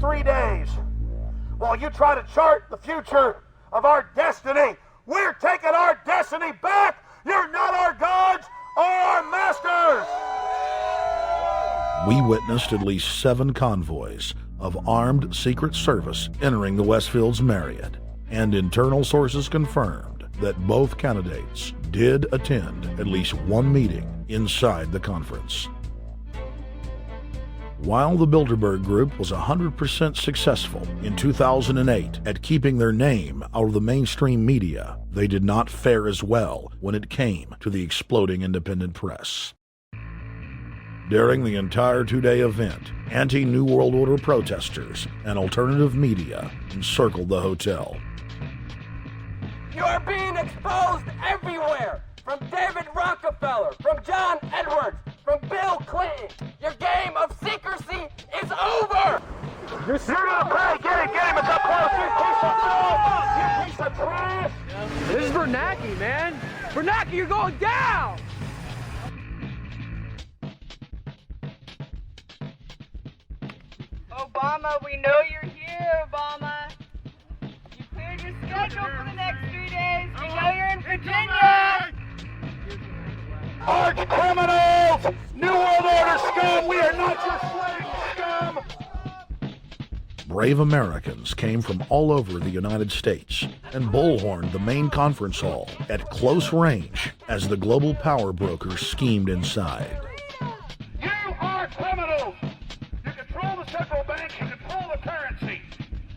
3 days, while you try to chart the future of our destiny, we're taking our destiny back. You're not our gods or our masters. We witnessed at least 7 convoys of armed Secret Service entering the Westfield's Marriott, and internal sources confirmed that both candidates did attend at least one meeting inside the conference. While the Bilderberg Group was 100% successful in 2008 at keeping their name out of the mainstream media, they did not fare as well when it came to the exploding independent press. During the entire 2-day event, anti-New World Order protesters and alternative media encircled the hotel. You are being exposed everywhere! From David Rockefeller, from John Edwards, from Bill Clinton! Your game of secrecy is over! You're gonna pay! Get it! It's up close! You piece of filth! You piece of trash! This is Bernanke, man! Bernanke, you're going down! Obama, we know you're here, Obama. You cleared your schedule for the next 3 days. We know you're in Virginia. Arch criminals! New World Order scum! We are not your slave scum! Brave Americans came from all over the United States and bullhorned the main conference hall at close range as the global power brokers schemed inside. You are criminals! You control the central bank, you control the currency,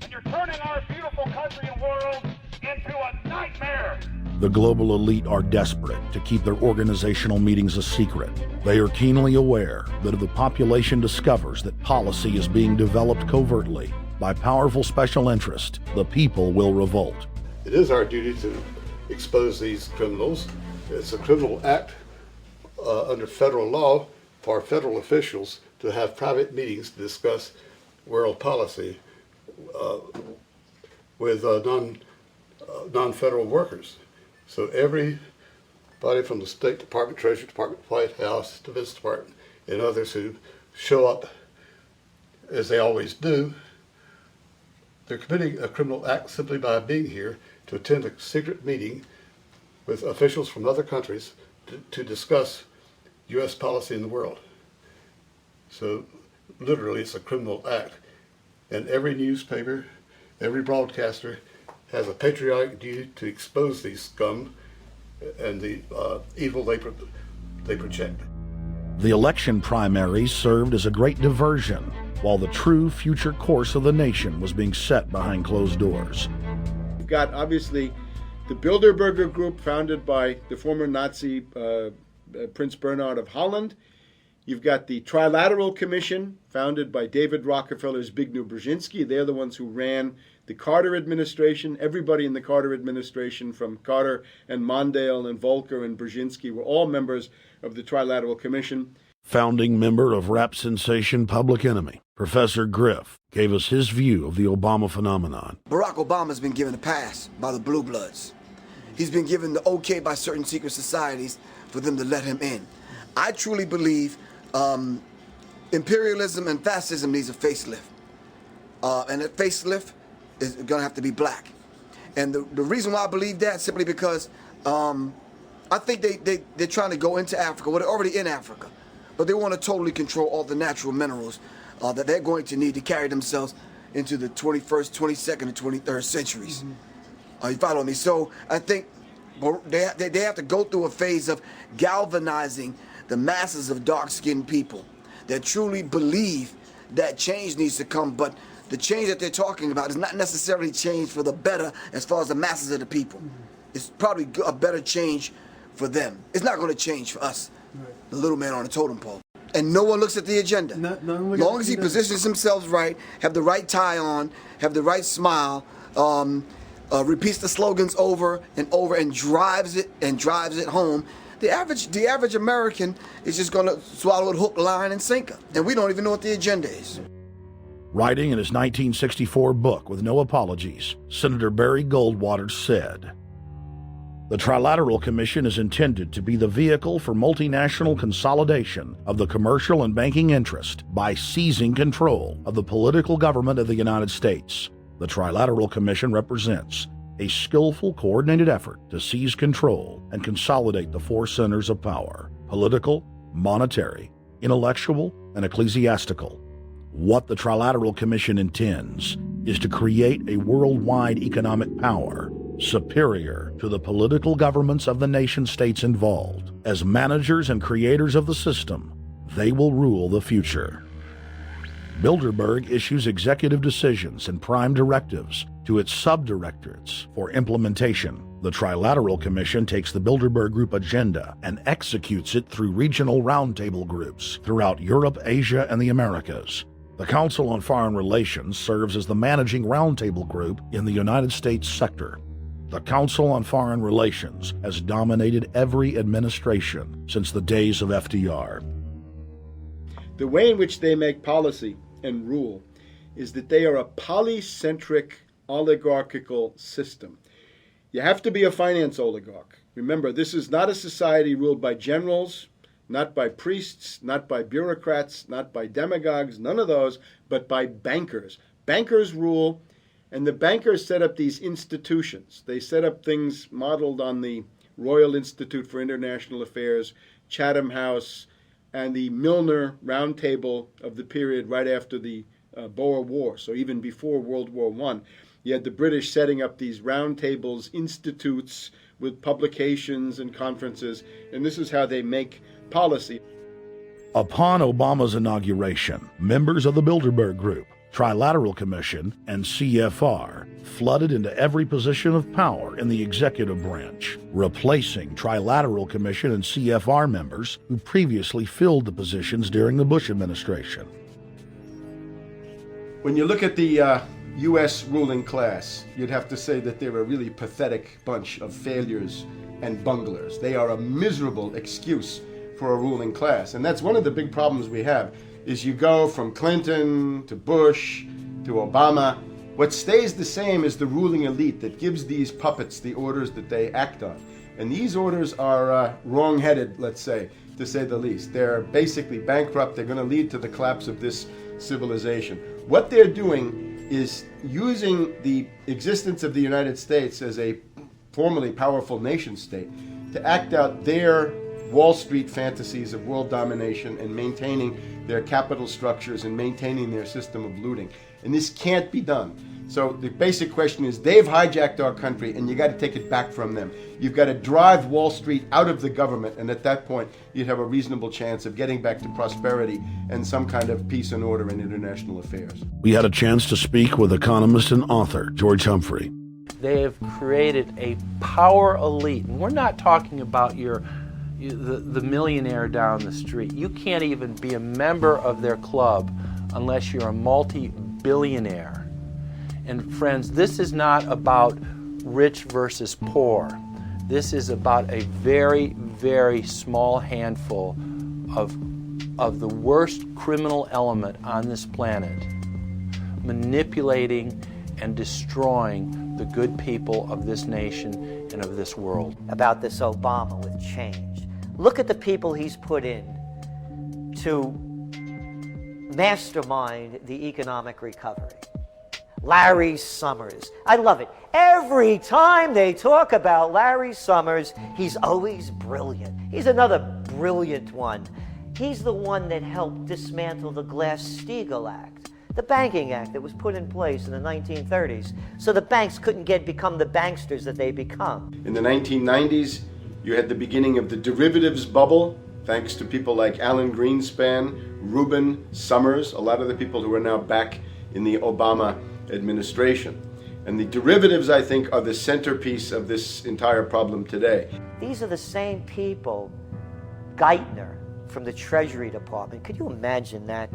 and you're turning our beautiful country and world into a nightmare! The global elite are desperate to keep their organizational meetings a secret. They are keenly aware that if the population discovers that policy is being developed covertly by powerful special interest, the people will revolt. It is our duty to expose these criminals. It's a criminal act under federal law for federal officials to have private meetings to discuss world policy with non-federal workers. So everybody from the State Department, Treasury Department, White House, Defense Department, and others who show up, as they always do, they're committing a criminal act simply by being here to attend a secret meeting with officials from other countries to discuss U.S. policy in the world. So literally it's a criminal act. And every newspaper, every broadcaster has a patriotic duty to expose these scum and the evil they project. The election primaries served as a great diversion, while the true future course of the nation was being set behind closed doors. You've got, obviously, the Bilderberger Group, founded by the former Nazi Prince Bernhard of Holland. You've got the Trilateral Commission, founded by David Rockefeller's Zbigniew Brzezinski. They're the ones who ran the Carter administration. Everybody in the Carter administration, from Carter and Mondale and Volcker and Brzezinski, were all members of the Trilateral Commission. Founding member of rap sensation Public Enemy, Professor Griff, gave us his view of the Obama phenomenon. Barack Obama's been given a pass by the Blue Bloods. He's been given the okay by certain secret societies for them to let him in. I truly believe imperialism and fascism needs a facelift. And that facelift is going to have to be black. And the reason why I believe that, simply because I think they're trying to go into Africa. Well, they're already in Africa. But they want to totally control all the natural minerals that they're going to need to carry themselves into the 21st, 22nd, and 23rd centuries. You follow me? So I think they have to go through a phase of galvanizing the masses of dark-skinned people that truly believe that change needs to come. But the change that they're talking about is not necessarily change for the better as far as the masses of the people. It's probably a better change for them. It's not going to change for us, the little man on the totem pole. And no one looks at the agenda. As long as he positions himself right, have the right tie on, have the right smile, repeats the slogans over and over and drives it home, the average American is just going to swallow it hook, line, and sinker. And we don't even know what the agenda is. Writing in his 1964 book, With No Apologies, Senator Barry Goldwater said, The Trilateral Commission is intended to be the vehicle for multinational consolidation of the commercial and banking interest by seizing control of the political government of the United States. The Trilateral Commission represents a skillful, coordinated effort to seize control and consolidate the four centers of power: political, monetary, intellectual, and ecclesiastical. What the Trilateral Commission intends is to create a worldwide economic power superior to the political governments of the nation-states involved. As managers and creators of the system, they will rule the future. Bilderberg issues executive decisions and prime directives to its subdirectorates for implementation. The Trilateral Commission takes the Bilderberg Group agenda and executes it through regional roundtable groups throughout Europe, Asia, and the Americas. The Council on Foreign Relations serves as the managing roundtable group in the United States sector. The Council on Foreign Relations has dominated every administration since the days of FDR. The way in which they make policy and rule is that they are a polycentric oligarchical system. You have to be a finance oligarch. Remember, this is not a society ruled by generals, not by priests, not by bureaucrats, not by demagogues, none of those, but by bankers. Bankers rule, and the bankers set up these institutions. They set up things modeled on the Royal Institute for International Affairs, Chatham House, and the Milner Round Table of the period right after the Boer War, so even before World War I. You had the British setting up these round tables, institutes with publications and conferences, and this is how they make policy. Upon Obama's inauguration, members of the Bilderberg Group, Trilateral Commission, and CFR flooded into every position of power in the executive branch, replacing Trilateral Commission and CFR members who previously filled the positions during the Bush administration. When you look at the U.S. ruling class, you'd have to say that they're a really pathetic bunch of failures and bunglers. They are a miserable excuse for a ruling class. And that's one of the big problems we have, is you go from Clinton to Bush to Obama. What stays the same is the ruling elite that gives these puppets the orders that they act on. And these orders are wrong-headed, let's say, to say the least. They're basically bankrupt. They're going to lead to the collapse of this civilization. What they're doing is using the existence of the United States as a formerly powerful nation state to act out their Wall Street fantasies of world domination and maintaining their capital structures and maintaining their system of looting. And this can't be done. So the basic question is, they've hijacked our country and you got to take it back from them. You've got to drive Wall Street out of the government, and at that point you'd have a reasonable chance of getting back to prosperity and some kind of peace and order in international affairs. We had a chance to speak with economist and author George Humphrey. They have created a power elite. And we're not talking about the millionaire down the street. You can't even be a member of their club unless you're a multi-billionaire. And friends, this is not about rich versus poor. This is about a very, very small handful of the worst criminal element on this planet, manipulating and destroying the good people of this nation and of this world. About this Obama with change. Look at the people he's put in to mastermind the economic recovery. Larry Summers. I love it. Every time they talk about Larry Summers, he's always brilliant. He's another brilliant one. He's the one that helped dismantle the Glass-Steagall Act, the banking act that was put in place in the 1930s, so the banks couldn't become the banksters that they become. In the 1990s, you had the beginning of the derivatives bubble, thanks to people like Alan Greenspan, Rubin, Summers, a lot of the people who are now back in the Obama administration. And the derivatives, I think, are the centerpiece of this entire problem today. These are the same people. Geithner from the Treasury Department. Could you imagine that?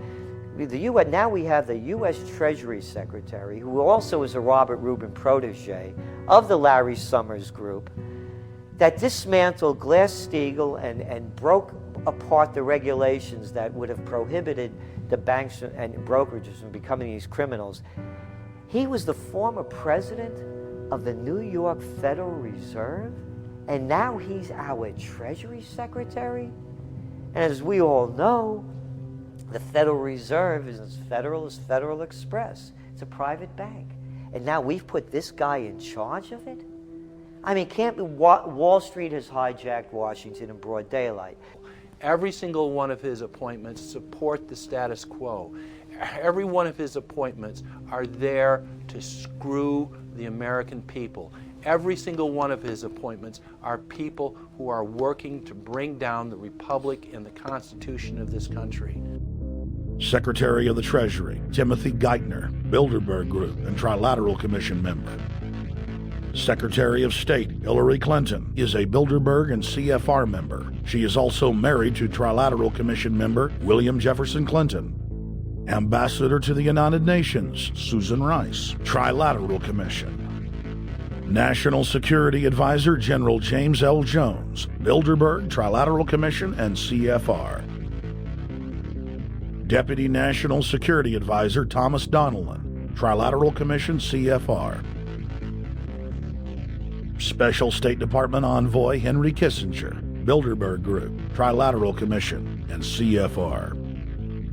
Now we have the U.S. Treasury Secretary, who also is a Robert Rubin protege of the Larry Summers Group, that dismantled Glass-Steagall and broke apart the regulations that would have prohibited the banks and brokerages from becoming these criminals. He was the former president of the New York Federal Reserve, And now he's our Treasury Secretary? And as we all know, the Federal Reserve is as federal as Federal Express. It's a private bank. And now we've put this guy in charge of it? I mean, can't Wall Street has hijacked Washington in broad daylight. Every single one of his appointments support the status quo. Every one of his appointments are there to screw the American people. Every single one of his appointments are people who are working to bring down the Republic and the Constitution of this country. Secretary of the Treasury, Timothy Geithner, Bilderberg Group and Trilateral Commission member. Secretary of State Hillary Clinton is a Bilderberg and CFR member. She is also married to Trilateral Commission member William Jefferson Clinton. Ambassador to the United Nations Susan Rice, Trilateral Commission. National Security Advisor General James L. Jones, Bilderberg, Trilateral Commission, and CFR. Deputy National Security Advisor Thomas Donilon, Trilateral Commission, CFR. Special State Department Envoy Henry Kissinger, Bilderberg Group, Trilateral Commission, and CFR.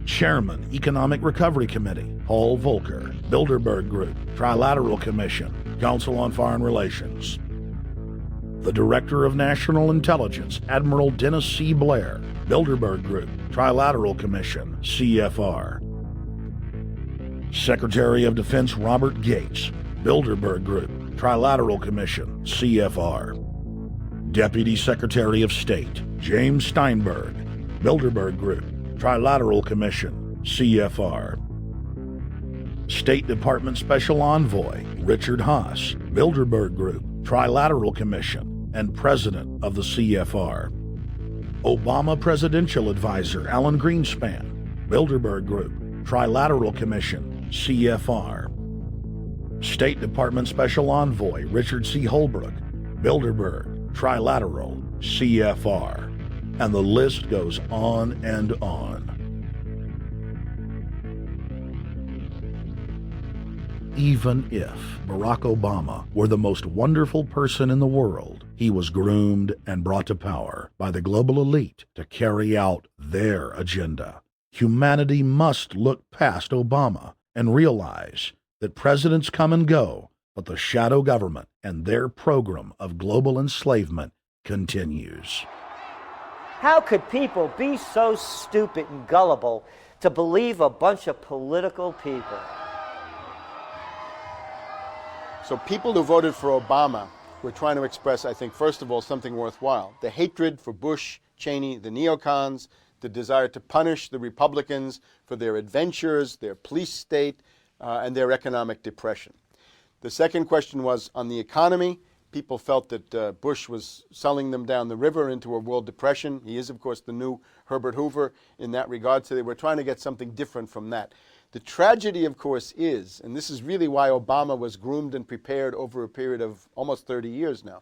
Chairman, Economic Recovery Committee, Paul Volcker, Bilderberg Group, Trilateral Commission, Council on Foreign Relations. The Director of National Intelligence, Admiral Dennis C. Blair, Bilderberg Group, Trilateral Commission, CFR. Secretary of Defense Robert Gates, Bilderberg Group, Trilateral Commission, CFR. Deputy Secretary of State James Steinberg, Bilderberg Group, Trilateral Commission, CFR. State Department Special Envoy Richard Haass, Bilderberg Group, Trilateral Commission, and President of the CFR. Obama Presidential Advisor Alan Greenspan, Bilderberg Group, Trilateral Commission, CFR. State Department Special Envoy Richard C. Holbrooke, Bilderberg, Trilateral, CFR. And the list goes on and on. Even if Barack Obama were the most wonderful person in the world, he was groomed and brought to power by the global elite to carry out their agenda. Humanity must look past Obama and realize that presidents come and go, but the shadow government and their program of global enslavement continues. How could people be so stupid and gullible to believe a bunch of political people? So people who voted for Obama were trying to express, I think, first of all, something worthwhile. The hatred for Bush, Cheney, the neocons, the desire to punish the Republicans for their adventures, their police state, and their economic depression. The second question was on the economy. People felt that Bush was selling them down the river into a world depression. He is, of course, the new Herbert Hoover in that regard, so they were trying to get something different from that. The tragedy, of course, is, and this is really why Obama was groomed and prepared over a period of almost 30 years now,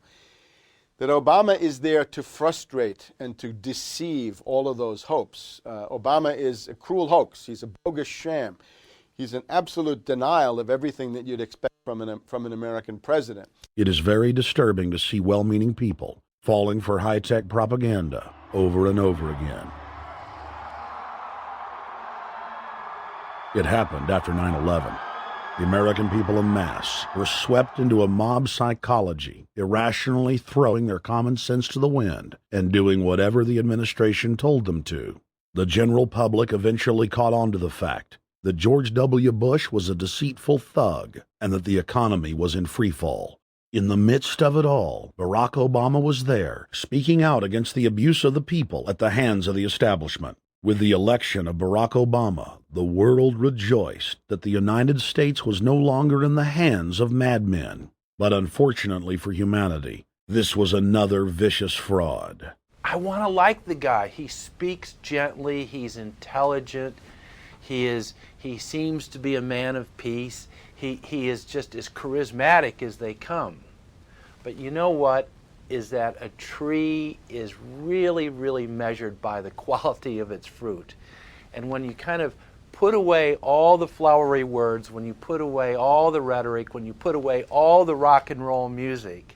that Obama is there to frustrate and to deceive all of those hopes. Obama is a cruel hoax. He's a bogus sham. He's an absolute denial of everything that you'd expect from an American president. It is very disturbing to see well-meaning people falling for high-tech propaganda over and over again. It happened after 9/11. The American people en masse were swept into a mob psychology, irrationally throwing their common sense to the wind and doing whatever the administration told them to. The general public eventually caught on to the fact that George W. Bush was a deceitful thug and that the economy was in freefall. In the midst of it all, Barack Obama was there, speaking out against the abuse of the people at the hands of the establishment. With the election of Barack Obama, the world rejoiced that the United States was no longer in the hands of madmen. But unfortunately for humanity, this was another vicious fraud. I want to like the guy. He speaks gently, he's intelligent, he seems to be a man of peace. He is just as charismatic as they come. But you know what? Is that a tree is really, really measured by the quality of its fruit. And when you kind of put away all the flowery words, when you put away all the rhetoric, when you put away all the rock and roll music,